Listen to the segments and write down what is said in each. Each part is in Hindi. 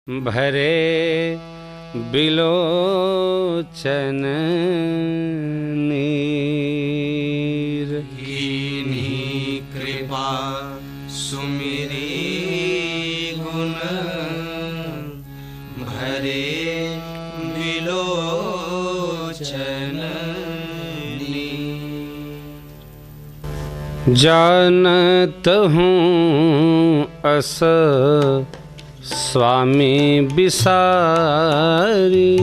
भरे बिलोचन नीर। कीन्ही कृपा सुमिरी गुण भरे बिलोचन नीर। जानत हूँ अस स्वामी बिसारी।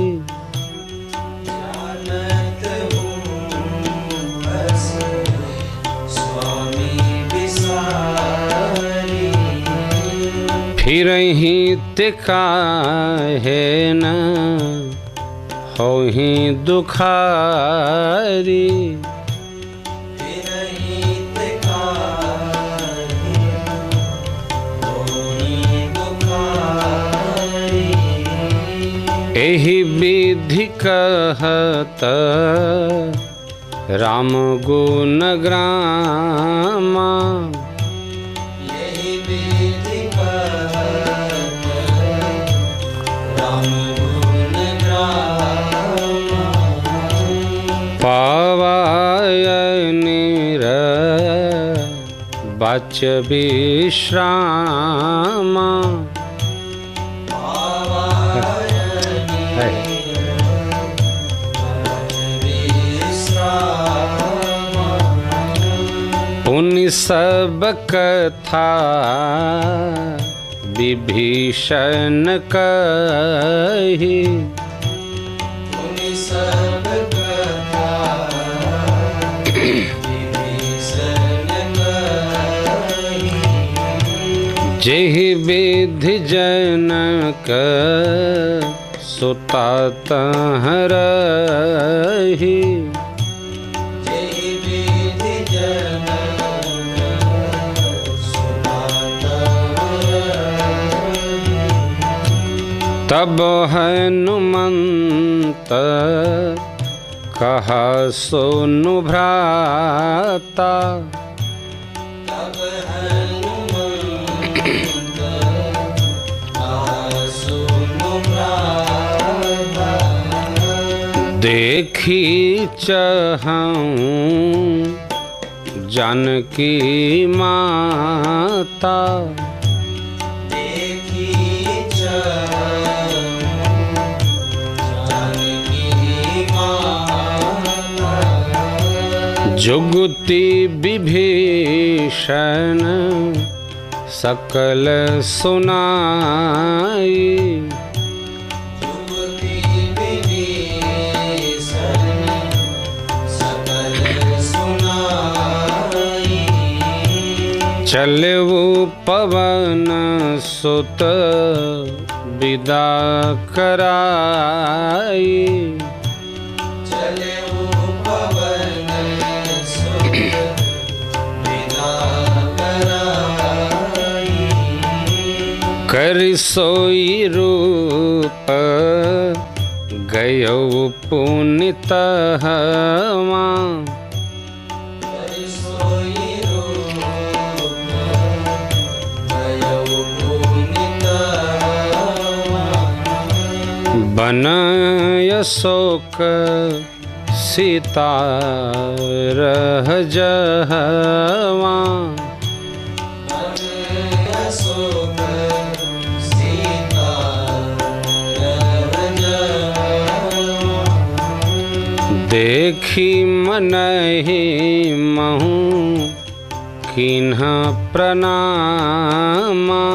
जानत हूँ बस स्वामी बिसारी। फिरहि तिका है न होहि दुखारी। एहि विधि कहत राम गुण ग्रामा। यही विधि कहत राम गुण ग्रामा। पावाय निर वाच्य विश्रामा। पुनि सब कथा विभीषण कही। पुनि सब कथा विभीषण कही। जेहि विधि जनक सुता तह रही। जेहि विधि जनक सुता तह रही। तब हनुमंत कहा सोनु भ्राता। तब हनुमंत कहा सुनु भ्राता। देखी चाहूं जानकी माता। देखी चाहूं जानकी माता। जुगति विभीषण सकल सुनाई। जुगति विभीषण सकल सुनाई। चलऊ पवन सुत विदा कराई। चलेऊ पवन सुत विदा कराई। कर सोई रूप गयो पुनितहवा। सोई रूप गयो पुनितहवा। बनय शोक सीता रह जहवा। अशोक सीता रह जहवा। देखी मनहि महु किन्ह प्रणामा।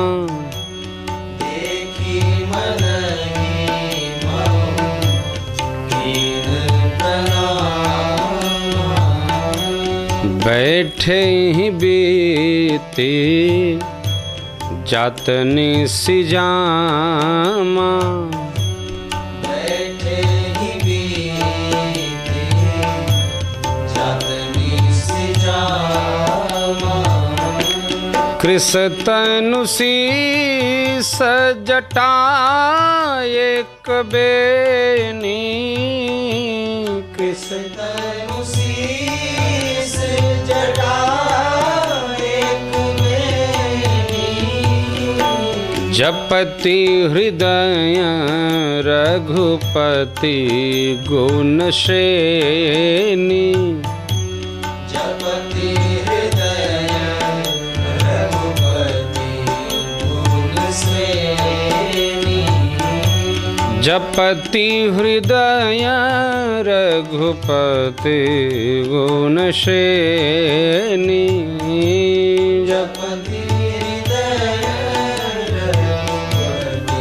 देखी मनहि महु कीन्ह प्रणामा। बैठे ही बीती जातनि सिजामा। बैठे ही बीते जातनि सिजामा। कृष तनु शीस जटा एक बेनी। कृष तनु शीस जटा एक बेनी। जपति हृदय रघुपति गुणश्रेणी जपति हृदय रघुपति गुणश्रेणी जपति हृदय रघुपति गुणश्रेणी जपति हृदय रघुपति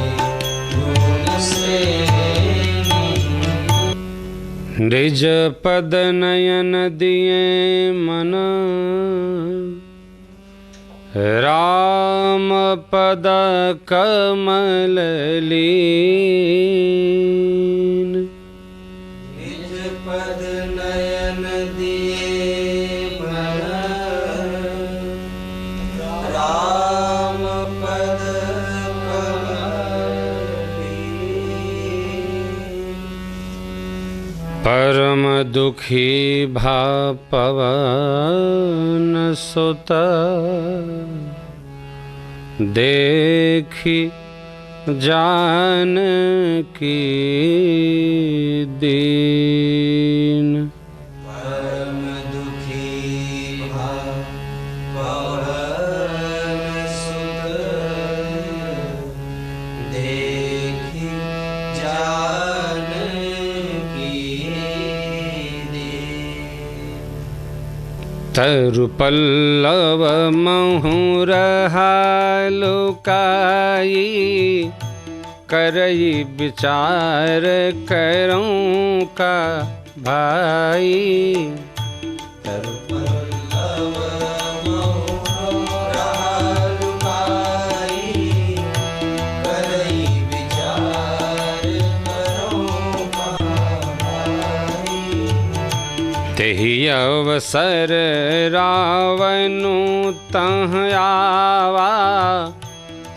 गुणश्रेणी निज पद नयन दिए मन राम पद कमल लीन निज पद नयन दिए मन राम पद कमल लीन। परम दुखी भा पवन सुत देखी जानकी दीन परम दुखी भा पवन सुत देखी जानकी दीन। तरु पल्लव महुर लुकाई करई विचार करूं का भाई तरु पल्लव महुर लुकाई करई विचार करूं का भाई। तेहि अवसर रावनु तह आवा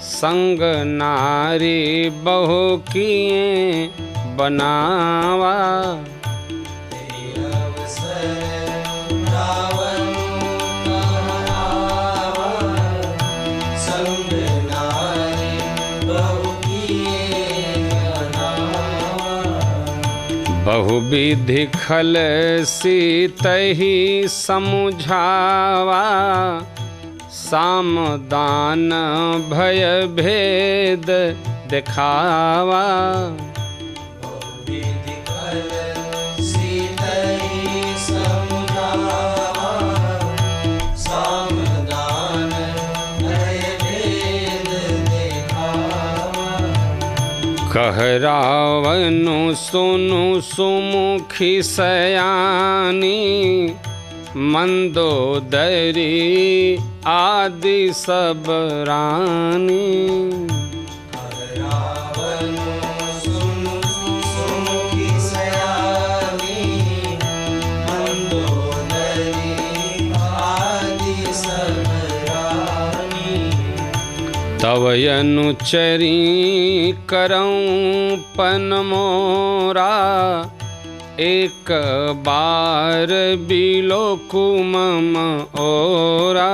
संग नारी बहु किए बनावा बहुविधि खल सीतहि समुझावा सामदान भय भेद दिखावा कह रावनु सुनु सुमुखी सयानी मंदोदरी आदि सब रानी तव अनुचरी करऊं पन मोरा एक बार बिलो कुमम ओरा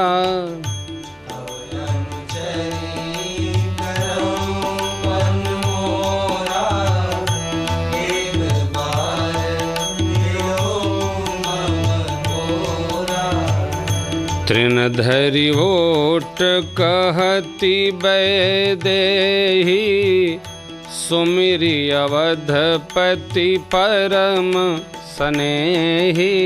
तृणधरि ओट कहती बैदेही सुमिरि अवधपति परम स्नेही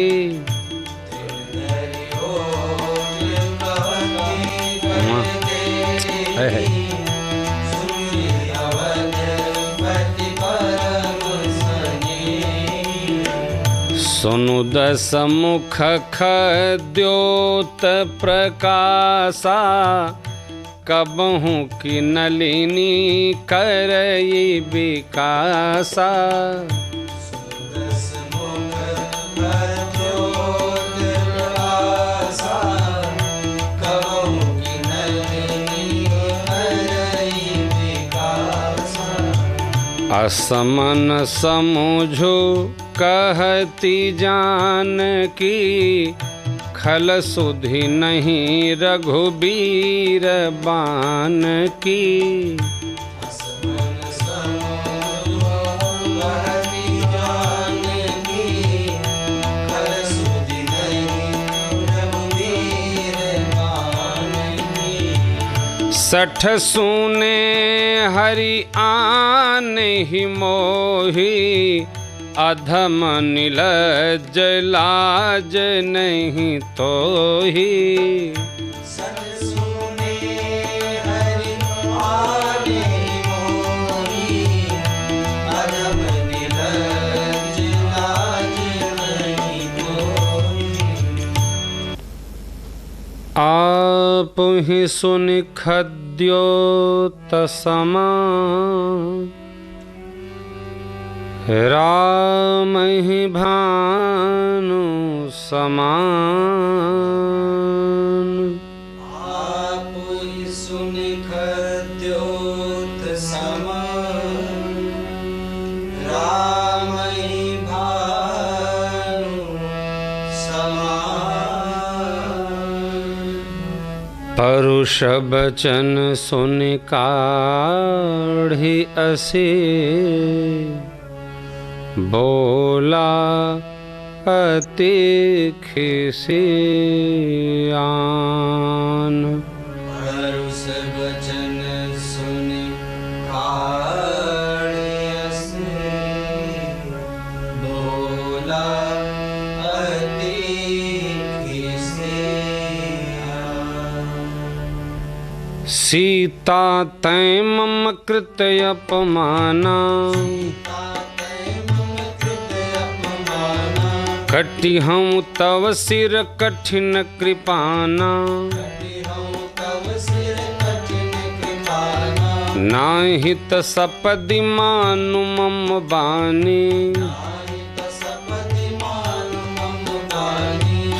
सुनु दस मुख खद्योत प्रकाशा कबहू की नलिनी करई विकासा असमन समुझो कहती जान की खल सुधि नहीं रघुबीर बान की सठ सूने हरि आने ही मोही, अधम निलज्ज लाज नहीं तोही। सठ सूने हरि आने ही मोही, अधम निलज्ज लाज नहीं तोही। आप ही सुनि खद्योतसमा, राम ही भानु समान। आप ही सुनि खद्योतसमा, राम ही भानु समान। परुष बचन सुनि काढ़ी असे, बोला अति खिसियान। परुष बचन सुनि काढ़ी असे, बोला अति खिसियान। सीता तै मम कृत अपमाना, कटि हूँ तव सिर कठिन कृपाना। नाहित सपदि मानु मम बानी,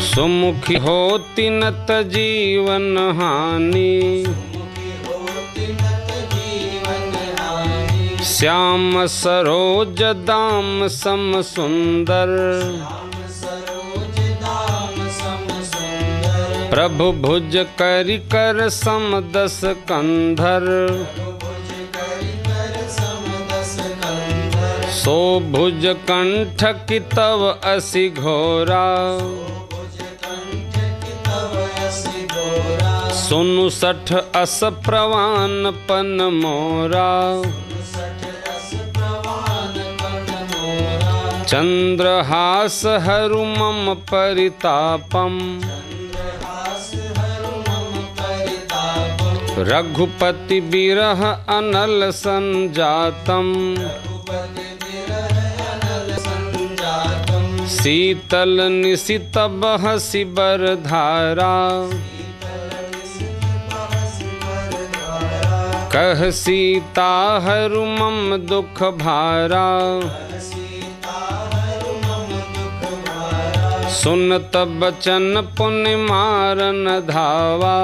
सुमुखी होति नत जीवन हानि। श्याम सरोज दाम सम सुंदर, प्रभु भुज करि कर सम दस कंधर। सो भुज कंठ की तव असि घोरा, सुनु सठ अस प्रवान पन मोरा। चंद्रहास हरु मम परितापम, रघुपति बिरह अनल संजातम। शीतल निशित बहसि बरधारा, कह सीता हरु मम दुख भारा। सुनत बचन पुनि मारन धावा,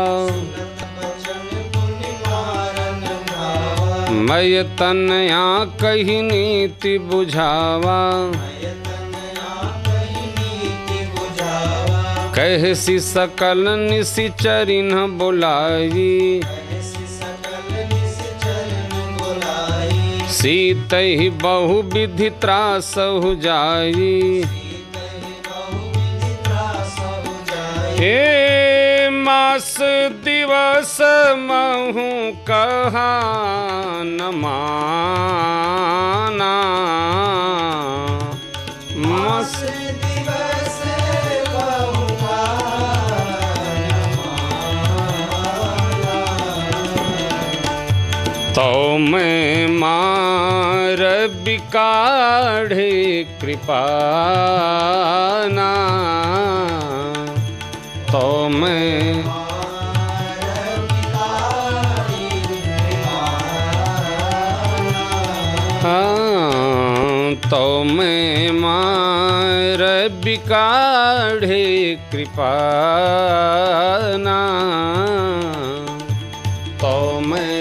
मय तनया कही नीति बुझावा। कहसी सकल निशिचरि न बुलाई, सीतहि बहु विधि त्रासहु जाई। हे मास दिवस महु कहा न माना, मास दिवस बहु कहा न माना। तो मैं मार बिकाढ़े कृपाना, तो मैं तो मैं मार बिकाढ़े कृपाना, तो मैं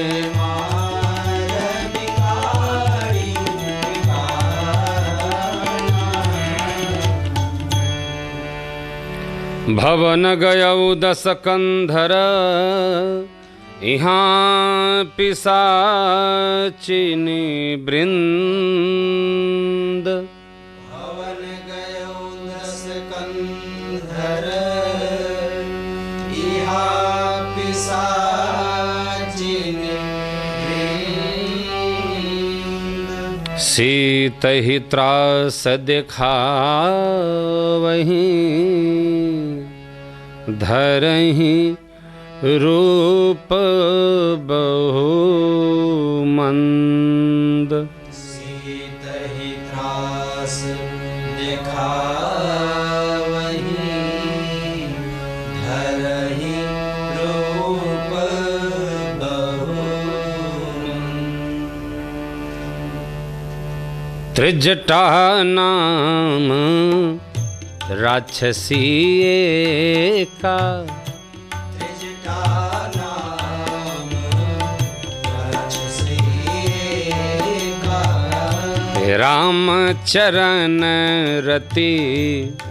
भवन गयौ दस कंधर, यहाँ पिशाचिनी वृंद। भवन गयो दस कंधर, यहाँ पिशाचिनी सीत ही त्रास दिखावहीं धरहीं रूप बहुमंद। सीत ही त्रास दिखावहीं धरहि रूप बहुमंद। त्रिजटा नाम राक्षसी का त्रिजटा नाम राक्षसी का। राम चरण रति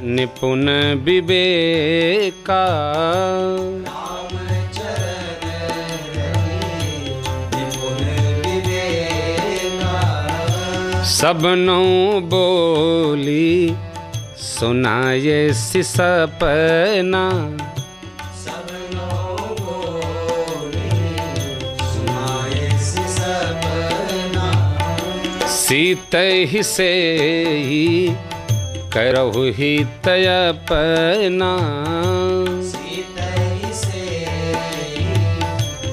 निपुण विवेका। राम चरण रति निपुण विवेका। सबनों बोली सुनाये सपना। सबनों बोले सुनाये सपना। सीत ही से ही करहु हित अपना। सीत ही से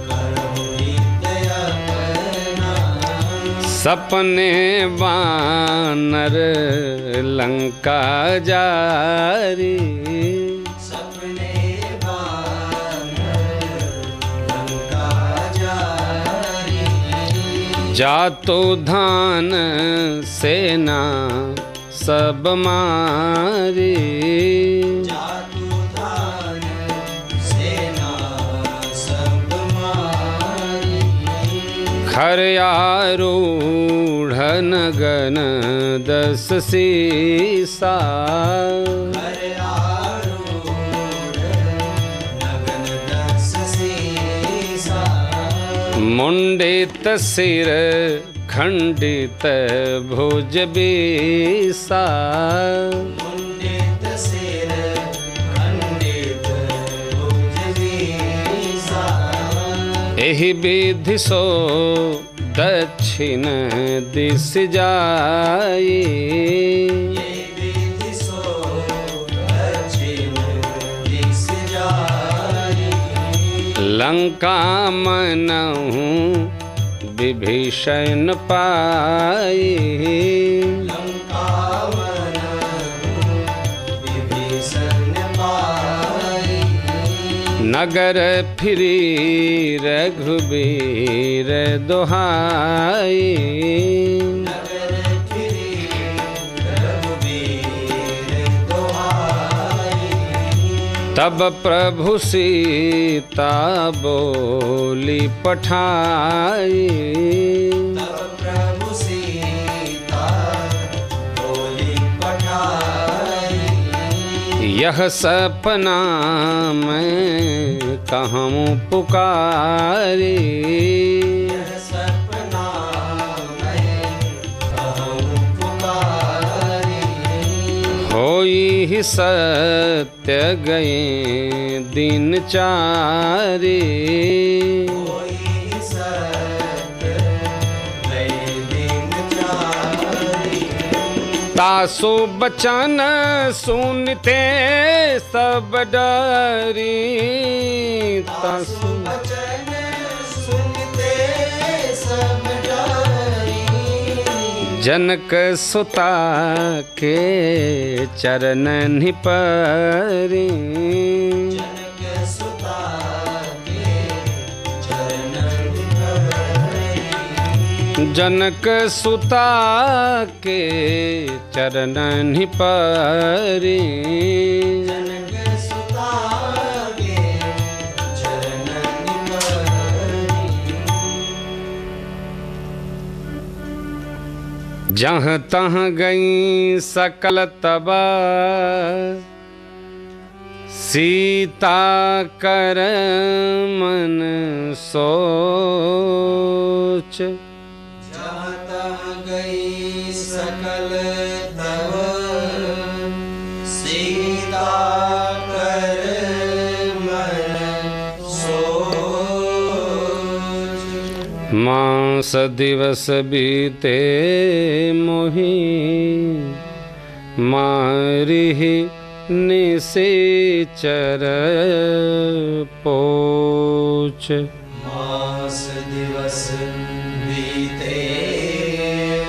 करहु हित अपना। सपने वानर लंका जारी। सपने वानर लंका जारी। जातो धान सेना सब मारी। जातु धान सेना सब मारी। खरयारूढ़ नगन 10 सीसा। हरयारूढ़ नगन 10 सीसा। मुंडित सिर खंडित भुज बीसा। मुंडित सिर खंडित भुज बीसा। एहि विधि सो दक्षिण दिश जाई। ये विधि सो दक्षिण दिश जाई। लंका मनहु विभीषण पाई। लंका मनहु विभीषण पाई। नगर फिरी रघुबीर दोहाई। नगर फिरी रघुबीर दोहाई। तब प्रभु सीता बोली पठाई। तब प्रभु सीता बोली पठाई। यह सपना मैं कहूँ पुकारी। यह सपना मैं कहूँ पुकारी। होई ही सत्य गए दिन चारी। कोई सत्य गए दिन चारी। तासु बचन सुनते सब डरी। तासु बचन सुनते सब डरी। जनक सुता के चरण परी। जनक सुता के चरण परी। जनक सुता के चरण परी। जनक सुता के चरण परी। जहाँ तहाँ गई सकल तबा। सीता कर मन सोच। जहाँ तहाँ गई सकल तब सीता कर मन सोच। माँ मास दिवस बीते मोहि मारिहि निशिचर पोच। मास दिवस बीते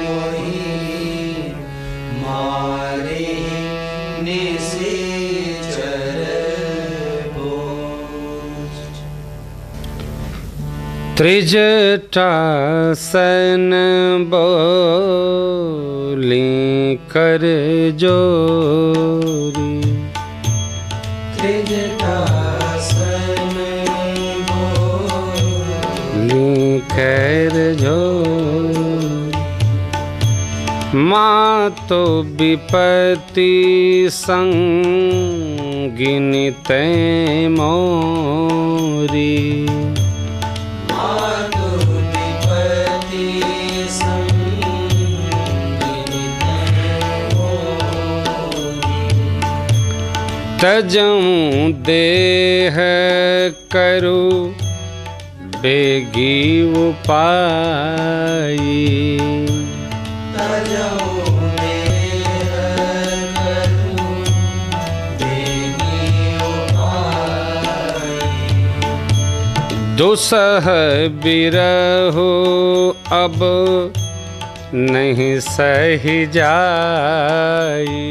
मोहि मारिहि निशिचर पोच। त्रिजटासन बोली कर जोरी। त्रिजटासन बोली कर जोरी। मातो विपत्ति संगिनी तै मोरी। तजऊँ देह करु बेगी उपाई। तजऊँ देह करु बेगी उपाई। दुसह बिरहु अब नहीं सही जाई।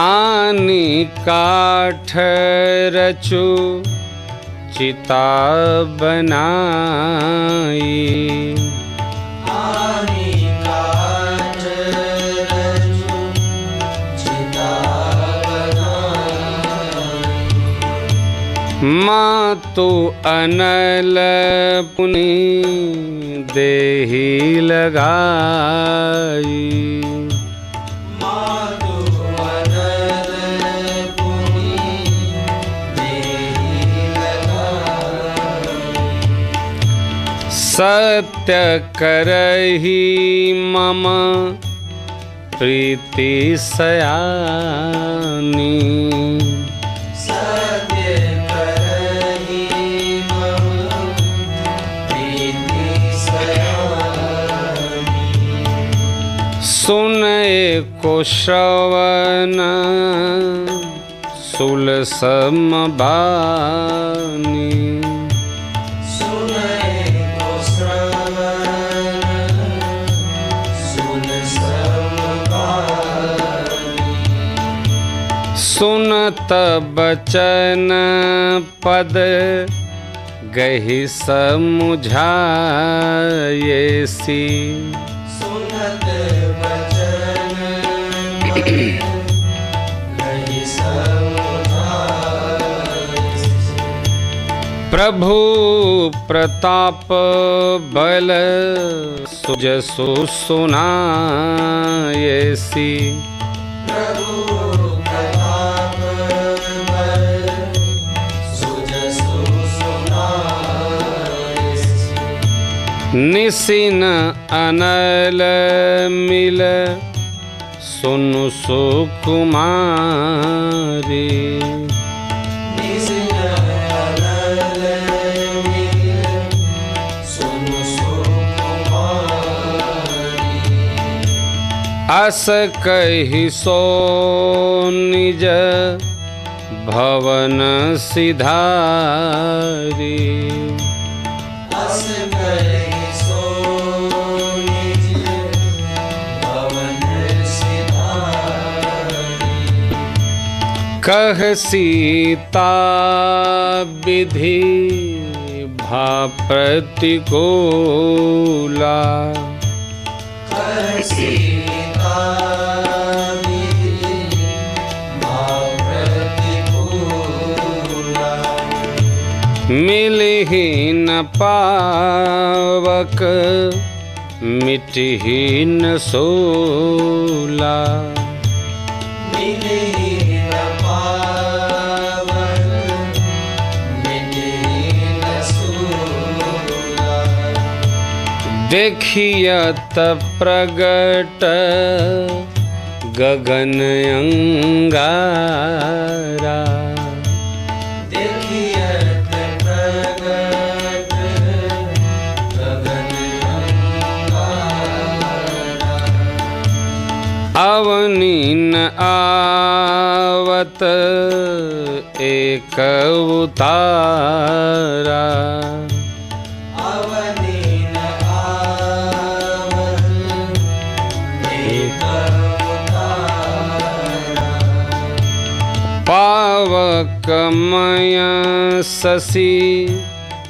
आनी काठ रचु चिता बनाई। आनी काठ रचु चिता बनाई। मातु अनल पुनि देहि लगाई। सत्य करहि मम प्रीति सयानी। सत्य करहि मम प्रीति सयानी। सुनए को श्रवण सुलसम बानी। सुनत बचन पद गहि समुझायेसी। सुनत बचन पद गहि समुझायेसी। प्रभु प्रताप बल सुजसु सुनायेसी। निसिन अनल मिल सुनु सुकुमारी। निसिन अनल मिल सुनु सुकुमारी। अस कहि सो निज भवन सिधारी। अस कहि सो निज भवन सिधारी। कह सीता विधि भा प्रतिकूला। कह सीता विधि भा प्रतिकूला। मिलहि न पावक मिटहि न सोला। मिलहि न पावक मिटहि न सोला। देखियत प्रगट गगन अंगारा। देखियत प्रगट गगन अंगारा। अवनि न आवत एक उतारा। अवनि न आवत एक उतारा। पावकमय शशि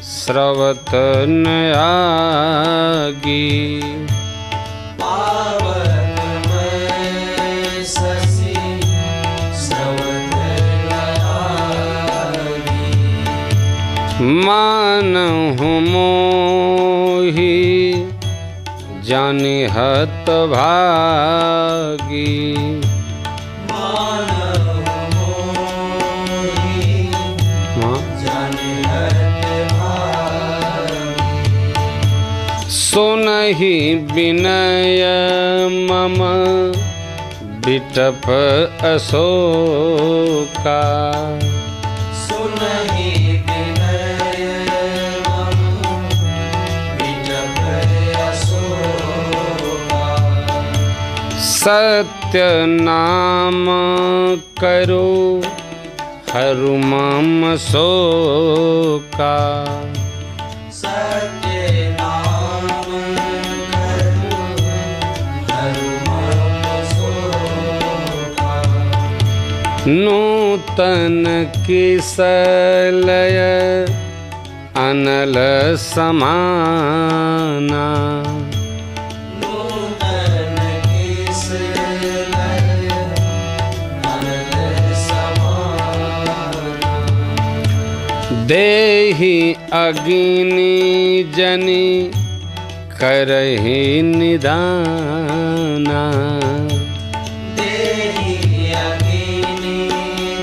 स्रवत नयागी। मानहु मोहि जानिहत भागी। मानहु मोहि जानिहत भागी। सुनहि विनय मम बिटप अशोका। सुनहि विनय मम बिटप अशोका। सत्य नाम करो हरु मम शोका। सत्य नाम करो हरु मम शोका। नूतन किसलय अनल समाना। नूतन किसलय अनल समाना। देहि अग्नि जनि करहि निदाना। देहि अग्नि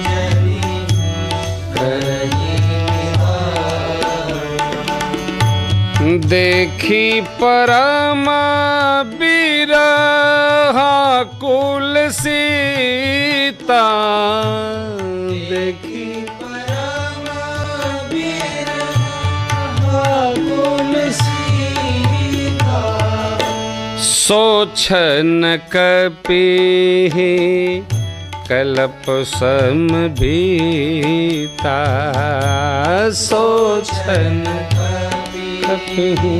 जनि करहि निदाना। देखी परम बिरहा कुल सीता। देखी परम बिरहा कुल सीता। सोछन कपिहि कल्प समभीता। सोछन कपिहि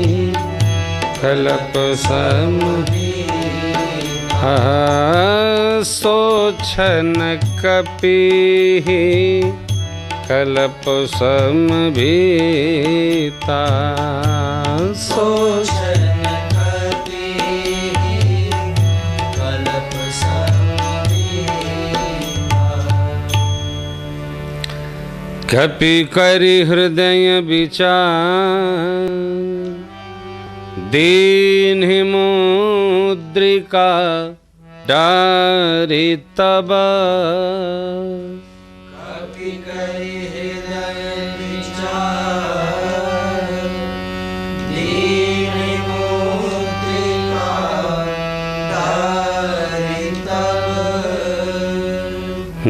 कल्प समभीता। सोछन कपिहि कल्प समभीता। सोचन कपिहि कल्प समभीता। कपि करि हृदय विचार दीन्हि मुद्रिका डारि तब। कपि करि हृदय विचार दीन्हि मुद्रिका डारि तब।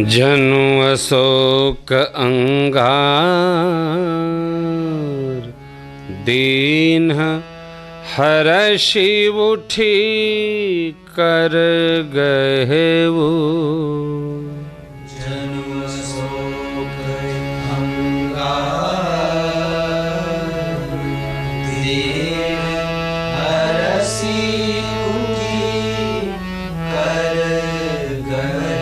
जनु अशोक अंगार दीन्ह हरषि उठी कर गहेऊ। जनु अशोक अंगार दीन हरषि उठी कर गए।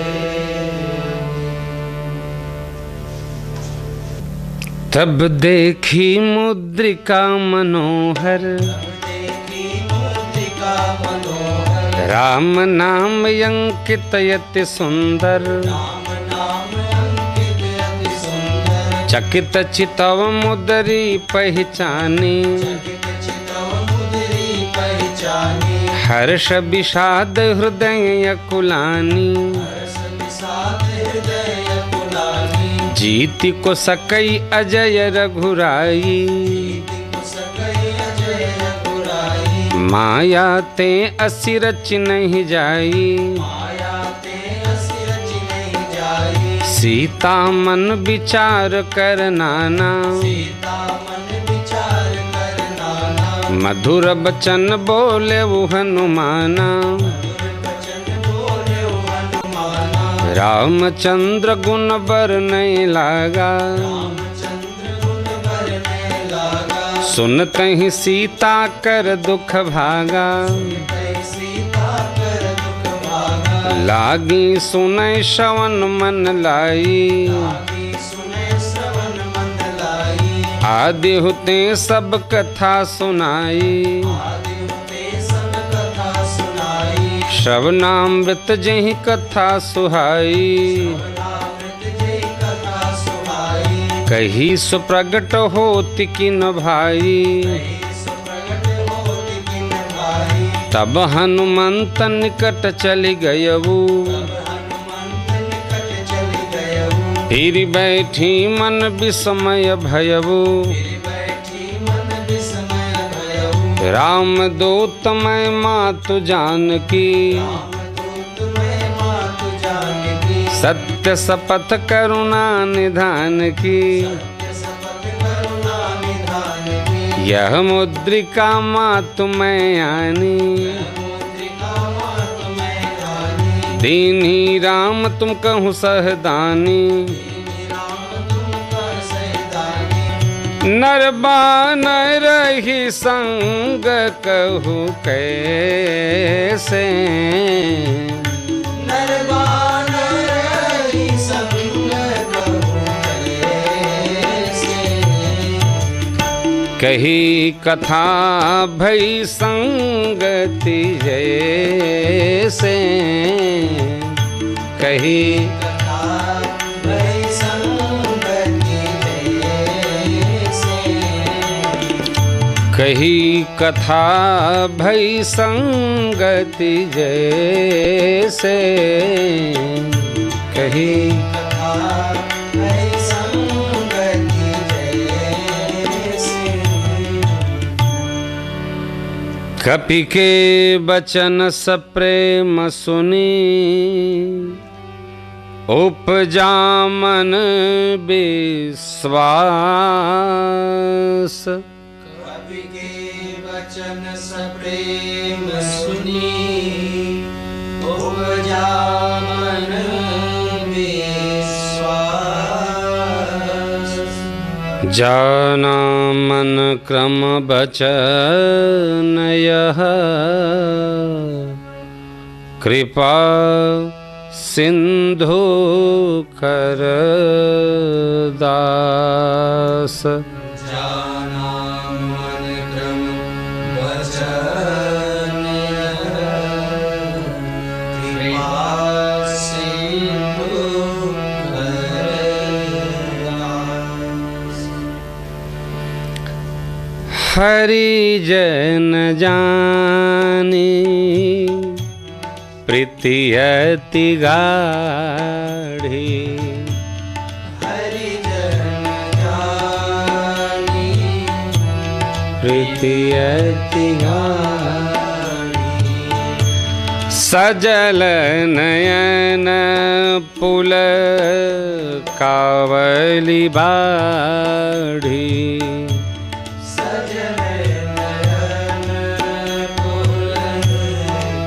तब देखी मुद्रिका मनोहर देखी मुद्रिका मनोहर। राम नाम अंकित यति सुंदर। राम नाम अंकित अति सुंदर। चकित चितव मुदरी पहचानी। चकित चितव मुदरी पहचानी। हर्ष विषाद हृदय अकुलानी। हर्ष विषाद हृदय कुलानी। जीति को सकई अजय रघुराई। माया ते असि रच नहीं जाई। सीता मन विचार कर नाना, सीता मन विचार कर नाना, मधुर बचन बोले वो हनुमाना। वचन बोले हनुमाना, रामचंद्र गुण बरनै लागा, रामचंद्र गुण बरने लागा। सुनते ही सीता कर दुख भागा, कई सीता कर दुख भागा, लागी सुनै श्रवण मन लाई। आगे सुने श्रवण मन लाई, आदि होते सब कथा सुनाई, आदि होते सब कथा सुनाई। श्रवणामृत जहि कथा सुहाई, नामृत जय कथा सुहाई, कही सुप्रगट होति किन भाई। सुप्रगट होति किन भाई। तब हनुमंत निकट चली गयऊ, हनुमंत निकट चली गयऊ, फिर बैठी मन विस्मय भयऊ। फिर बैठी मन विस्मय भयऊ। राम दूत मैं मातु जानकी, रामदूत मैं मातु जानकी, सत्य शपथ करुणा निधान की। सत्य शपथ करुणा निधान की। यह मुद्रिका मातु मैं आनी, मुद्रिका मातु मैं आनी, दीन्ही राम तुम कहूँ सहदानी। राम तुम कर सैदानी। नर बानर रही संग कहूँ कैसे, नरबानर रही संग कहूँ कैसे। कही कथा भई संगति जैसे, कही कथा भई संगति जैसे। कही कथा भई संगति जैसे, कही कथा भई संगति जैसे। कपि के बचन सप्रेम सुनी, उपजा मन विश्वास। कवि के वचन सप्रेम सुनी, उपजा मन विश्वास। जाना मन क्रम बचन यह, कृपा सिंधु कर दास। जाना मन क्रम वचन कृपा सिंधु कर दास। हरि जन जानी प्रीति अति गाढ़ी, हरि जन जानी प्रीति अति गाढ़ी। सजल नयन पुल कावली बाढ़ी, सजल नयन पुल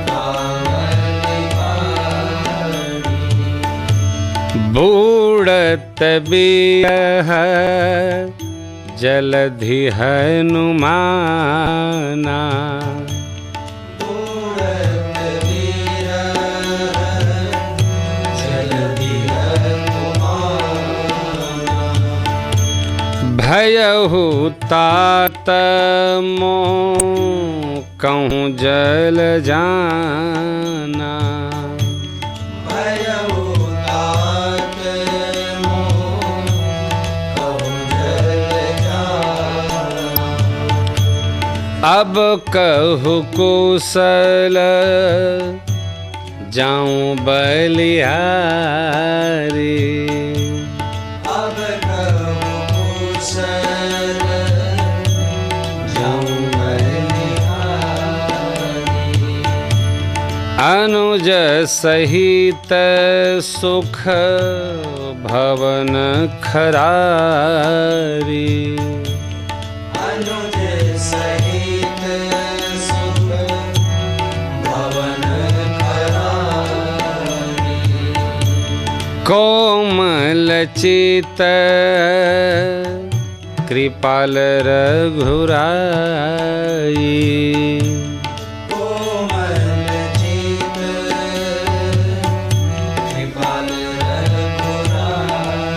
कावली बाढ़ी। बूढ़त बिरह जलधि हनुमाना, बूढ़त बिरह जलधि हनुमाना। भयहु तात मोह कहूँ जल जाना। भयहु तात मोह कहूँ जल जाना। अब कहु कुशल जाऊं बलिहारी, अब कहूँ कुशल जाऊं बलिहारी। अनुज सहित सुख भवन खरारी। अनुज सहित सुख भवन खरारी। कोमल चित कृपाल रघुराई। कोमल चित कृपाल रघुराई।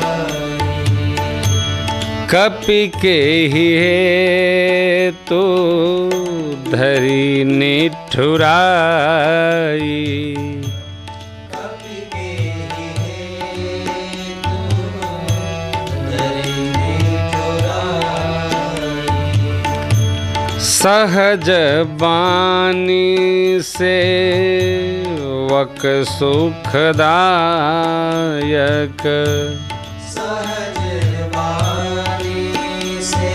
कपि के ही हेतु धरि निठुराई। कपि के हेतु धरि निठुराई। सहज बानी से वक सुखदायक। सहज वाणी से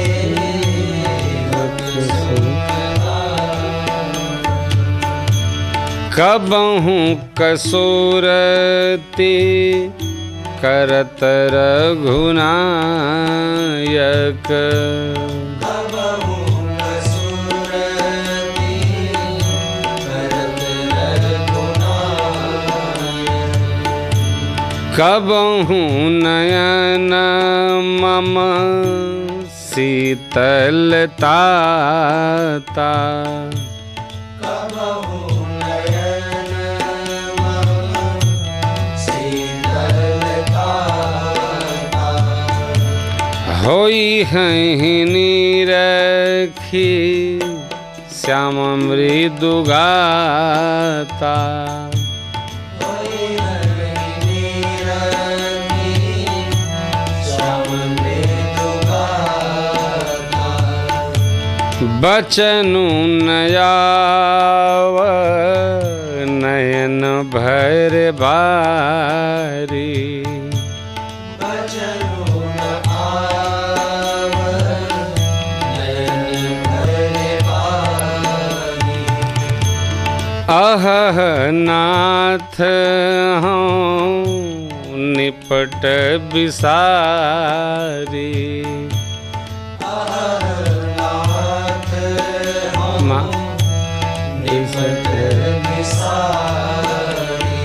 वक सुखदायक। कबहु कसुरति करत रघुनायक। कबहु कसुरति करत रघुनायक। कबहु नयन मम शीतलताता। कबहु नयन मम शीतलताता। होई हैं निरखी श्याम मृदु गाता। होई निरखी श्याम मृदु गाता। बचनु नयाव नयन भर बारी। बचनु न आव नयन भर बारी। अहह नाथ हूँ निपट बिसारी। अहरनाथ हम माँ निपट बिसारी।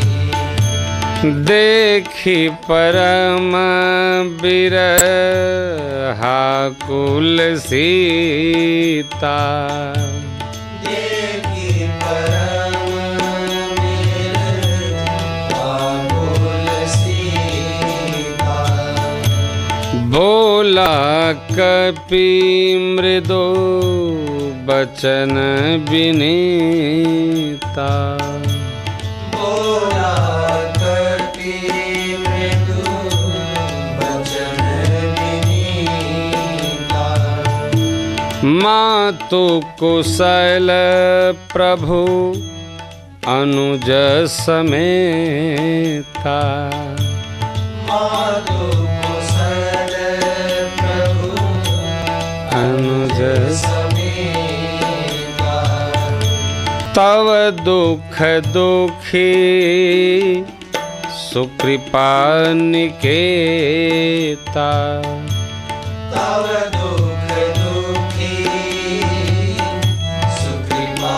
देखी परम बिरहाकुल सीता। देखी परम बिरहाकुल सीता। बोला कपि मृदु बचन विनीता। बोला कपि मृदु बचन विनीता। मातु कुशल प्रभु अनुज समेता। मातु कुशल प्रभु अनुज समेता। तव दुख दुखी सुकृपा निकेता। तव दुख दुखी सुकृपा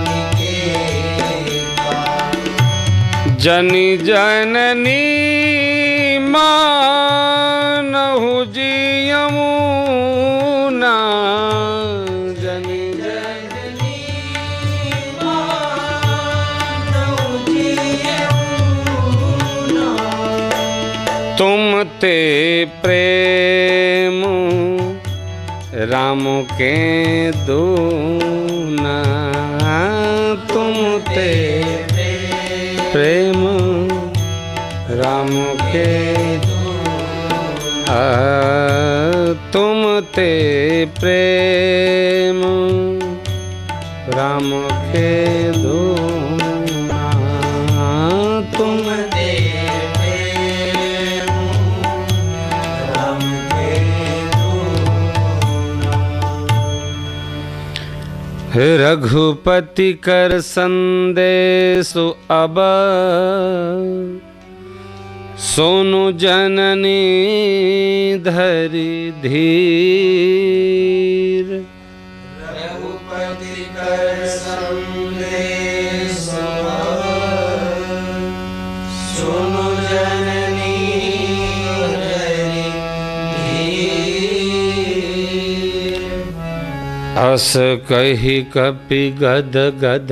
निकेता। जनि जननी मानहु जियमुना। जनि जननी मानहु जियमुना। तुम ते प्रेम राम के दूना। तुम ते प्रेम राम के तुम ते प्रेम राम के दूना। तुम ते प्रेम राम के दूना। रघुपति कर संदेशु अब सोनु जननी धरि धीर। रघुपति कर संदेशु सोनु जननी धरि धीर। अस कहि कपि गद गद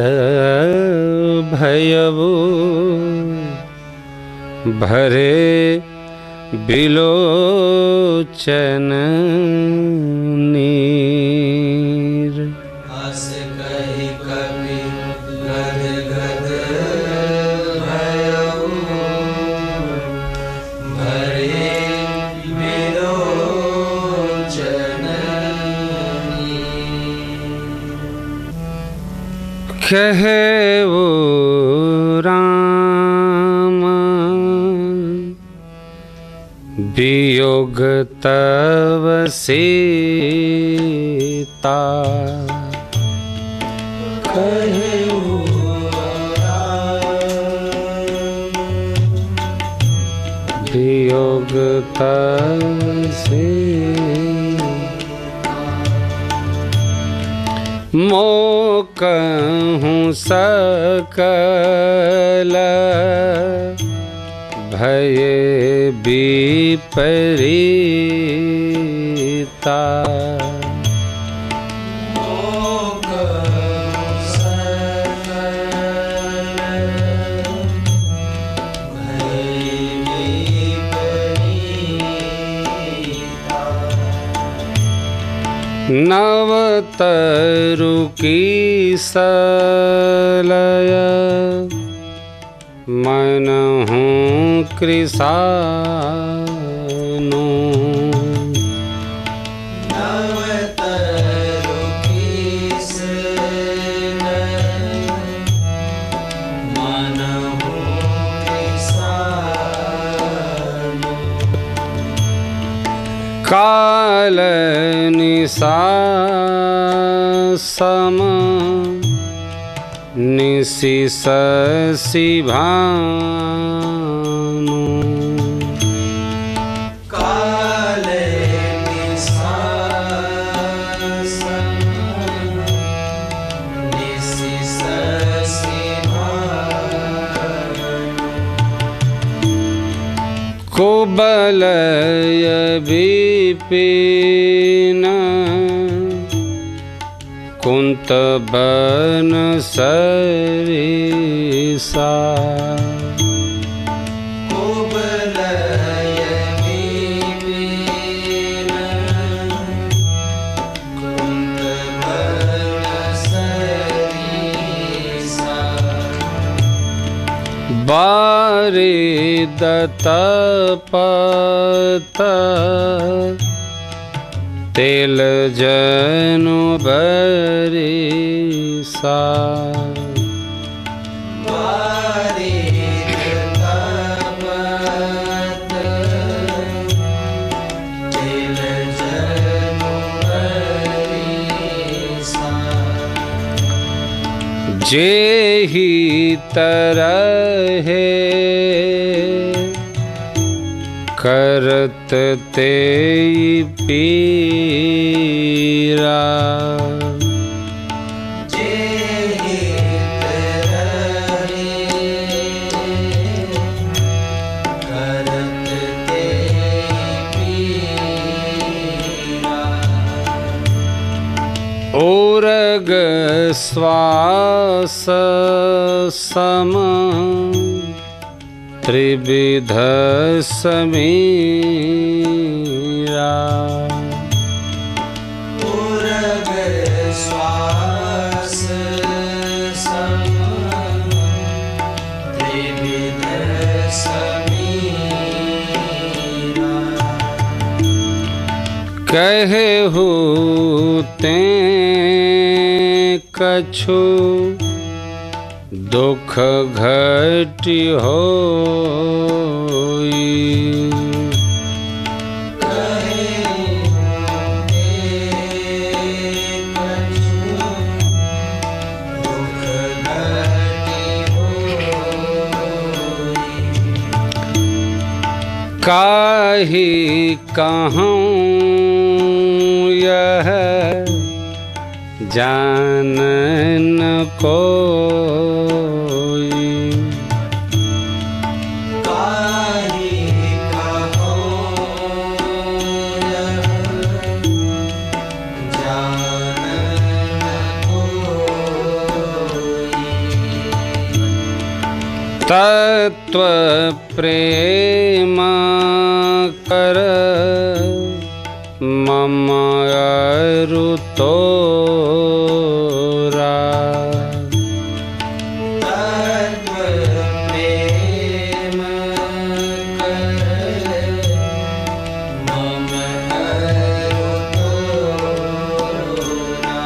भयउ भरे बिलोचन नीर। अस कहि कपि गद गद भयउ भरे बिलोचन नीर। कहे वो राम वियोग तव सीता। कहे वो वियोग तव सीता। मोकहूँ सकल भय विपरीता। मोकहूँ सकल भय विपरीता। नवतरु की सलय मनहूँ कृसानु। नवतरु की सलय मनहूँ कृसानु। काल निशा सम निशि शशि भानु। काल निशा सम निशि शशि भानु। कुबलय विपिन कुंत बन सरिसा। कुबलय विपिन कुंत बन सरिसा। बारिद तपत तेल जनु बरिसा। बारिद तपत तेल जनु बरिसा। जेहि तरहे करत तेई पीरा। जेहि तरहे करत तेई पीरा। ओरग श्वास सम त्रिविध समीरा। उरग श्वास सम त्रिविध समीरा। कहेहु ते कछु दुख घटि होई। काहि कहूँ यह जानन कोई। काहि कहूँ यह जानन कोई। तत्व प्रेम कर मम अरु तोरा। तत्व प्रेम कर मम अरु तोरा।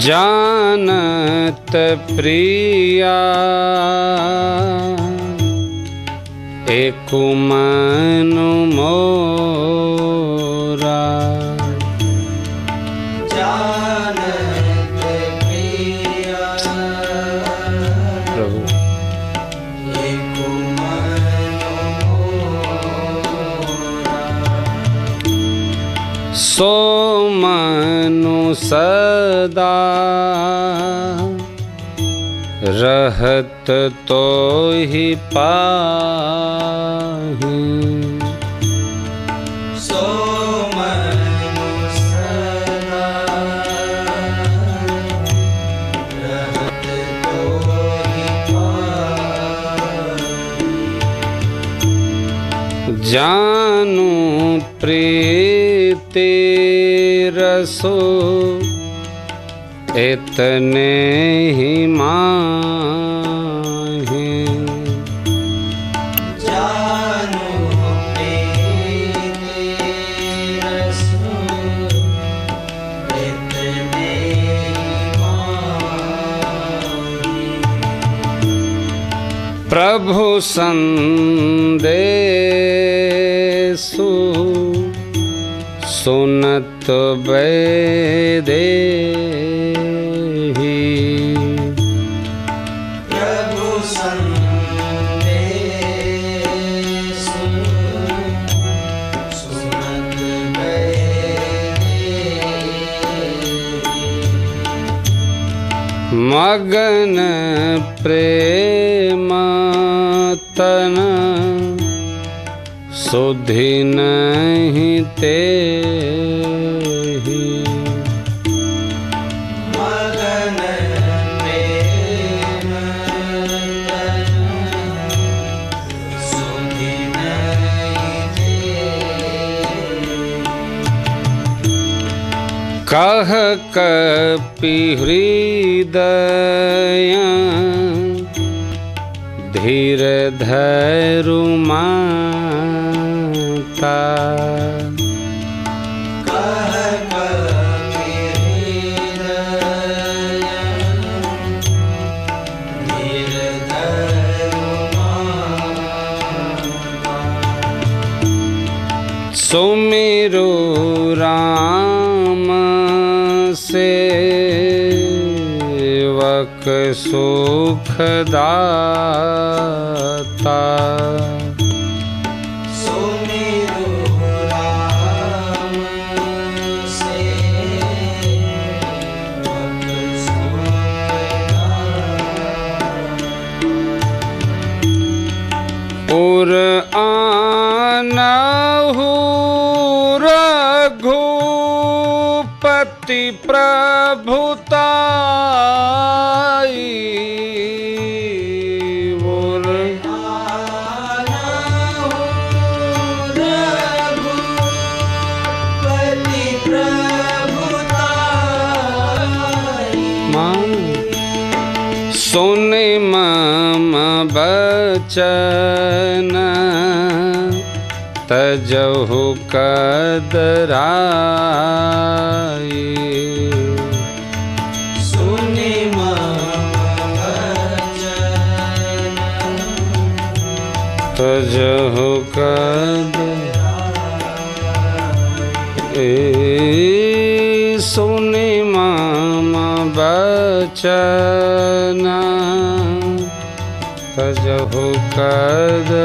जानत प्रिया एकु मनु मोरा। जानत प्रिया प्रभु एकु मनु मोरा। सो मनु सदा रहत तो ही पाहि। सो मनु सदा रहत तोहि पाहि। जानू प्रीति रसो इतने ही माहि। जानू प्रीति रसो इतने ही माहि। प्रभु संदेशु सुनत वैदेही। प्रभु संदेशु सुनत वैदेही। मगन प्रेम तन सुधि नहीं तेहि। मगन प्रेम तन सुधि नहीं तेहि। कह कपि हृदय धीर धरु माता। कह कपि हृदय धीर धरु माता। सुमिरो राम सेवक सुखदाता। सुमिरो राम सेवक सुखदाता। उर आनहु रघुपति प्रभुताई। उर रघुपति प्रभुताई। सुन मम बचन तजहु कदराई। सुनि मम वचन तजहु कदराई। सुनि मम बचन सजहु कदराई।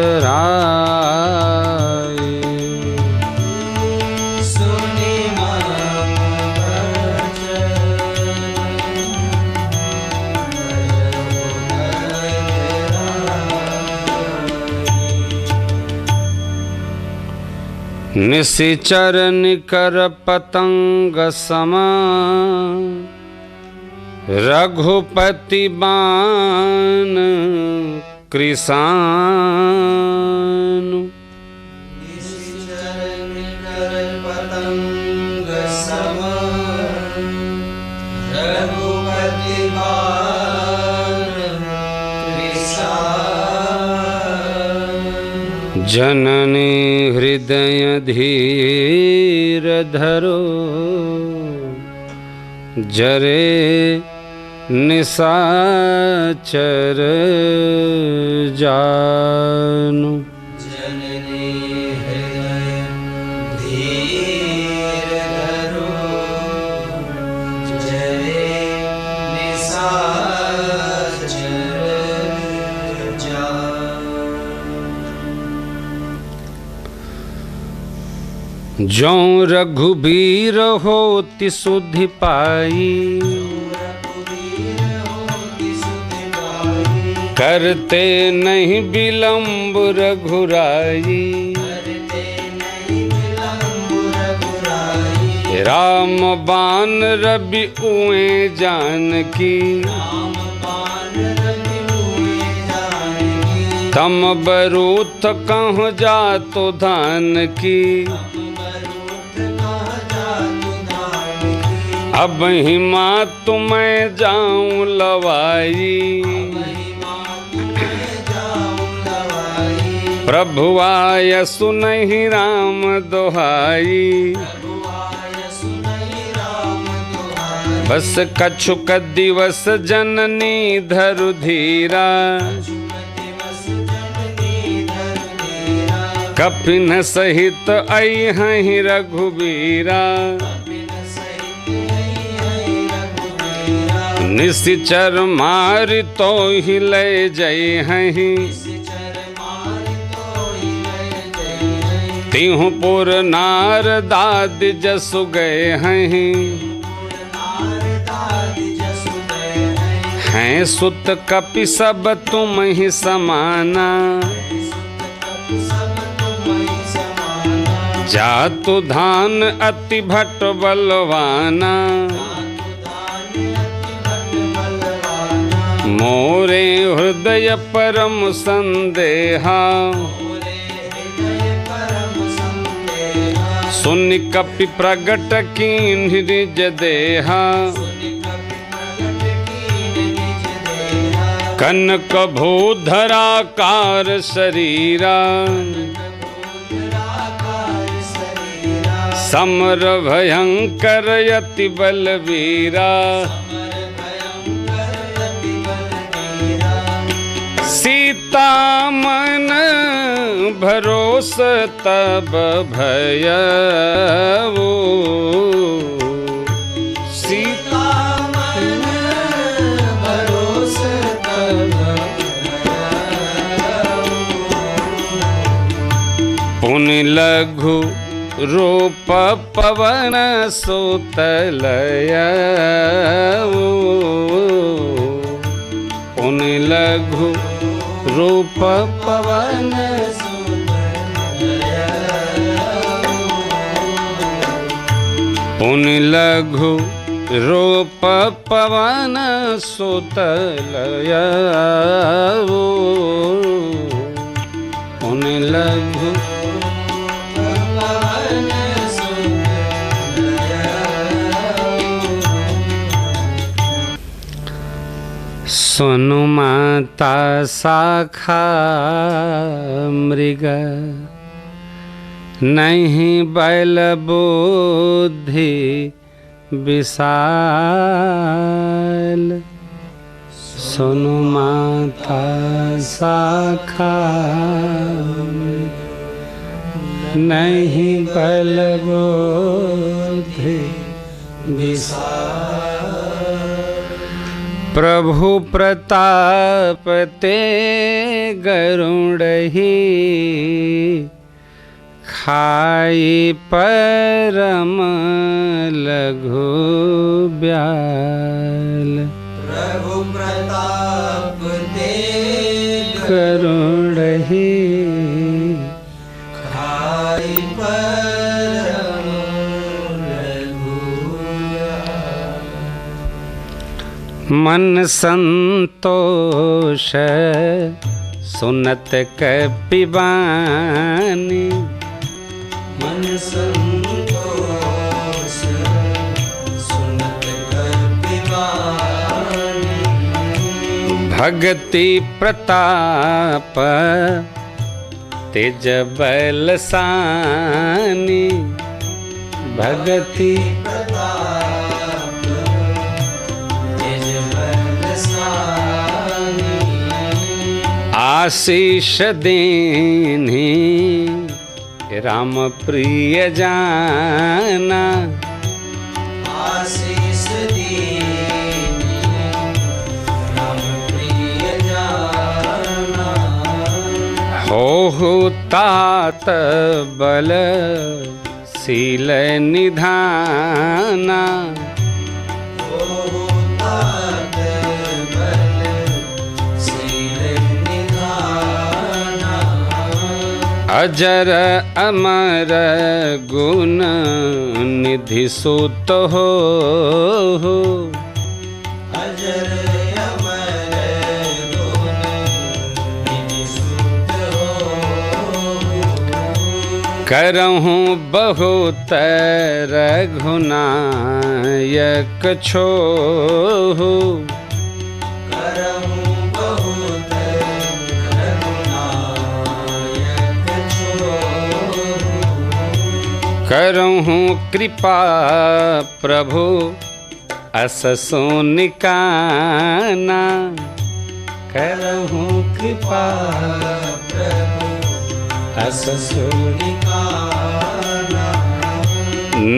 सुनि मन निशिचर निकर पतंग समा रघुपति बान कृषानु। निशिचर निकर पतंग समा रघुपति बान कृषानु। जननी हृदय धीर धरो जरे निशाचर जानु। जननी हृदय धीर धरो जरे निशाचर जानु। जौ रघुबीर होति सुधि पाई करते नहीं विलम्ब रघुराई। राम बान रवि उए जानकी तम बरूथ कहूँ जातो धान की। अब हिमा तुम्हें जाऊं लवाई प्रभु आय सुनहि राम दोहाई। बस कछुक दिवस जननी धरु धीरा कपिन सहित अइहहि रघुबीरा। निशिचर मारि तो ही ले जइहहि तिहु पुर नार दादि जसु गए हहि। हैं सुत कपि सब तुम ही समाना जातु धान अति भट बलवाना। मोरे हृदय परम संदेहा सुनि कपि प्रगट कीन्हि निज देहा। कनक भूधराकार शरीरा समर भयंकर यति बलवीरा। सीता मन भरोस तब भयउ सीता मन भरोस तब पुनि लघु रूप पवन सुतलयउ पुनि लघु रूप पवन पुनि लघु रूप पवन सुतलयउ पुनि लघु सुनु माता शाखा मृग नहीं बैल बुद्धि विशाल। सुनु माता शाखा नहीं बैल बुद्धि विशाल। प्रभु प्रताप ते गरुड़हि खाई परम लघु ब्याल। प्रभु प्रताप ते गरुड़हि खाई परम लघु ब्याल। मन संतोष सुनत कपिबानी। मन संतोष सुनत कपिबानी। भगति प्रताप तेज बलसानी। भगति प्रताप तेज बलसानी। आशीष देनी राम प्रिय जाना। आशीष दीनी राम प्रिय जाना। हो तात बल शील निधाना। हो तात बल शील निधाना। अजर अमर गुण निधि सुत हो। अजर अमर गुण निधि सुत हो। करहूँ बहुत रघुनायक छोहु। करहूँ बहुत रघुनायक छोहु। करहूँ कृपा प्रभु अस सोनिकाना। करहूँ कृपा प्रभु अस सोनिकाना। निकाना।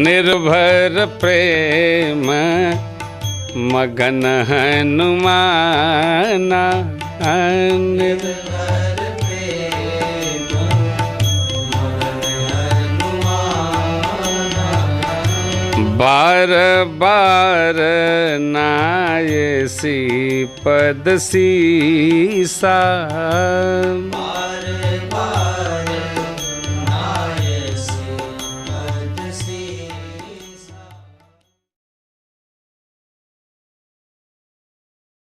निर्भर प्रेम मगन हनुमाना। निर्भर प्रेम मगन हनुमाना। बार बार नाये सी पद सीसा।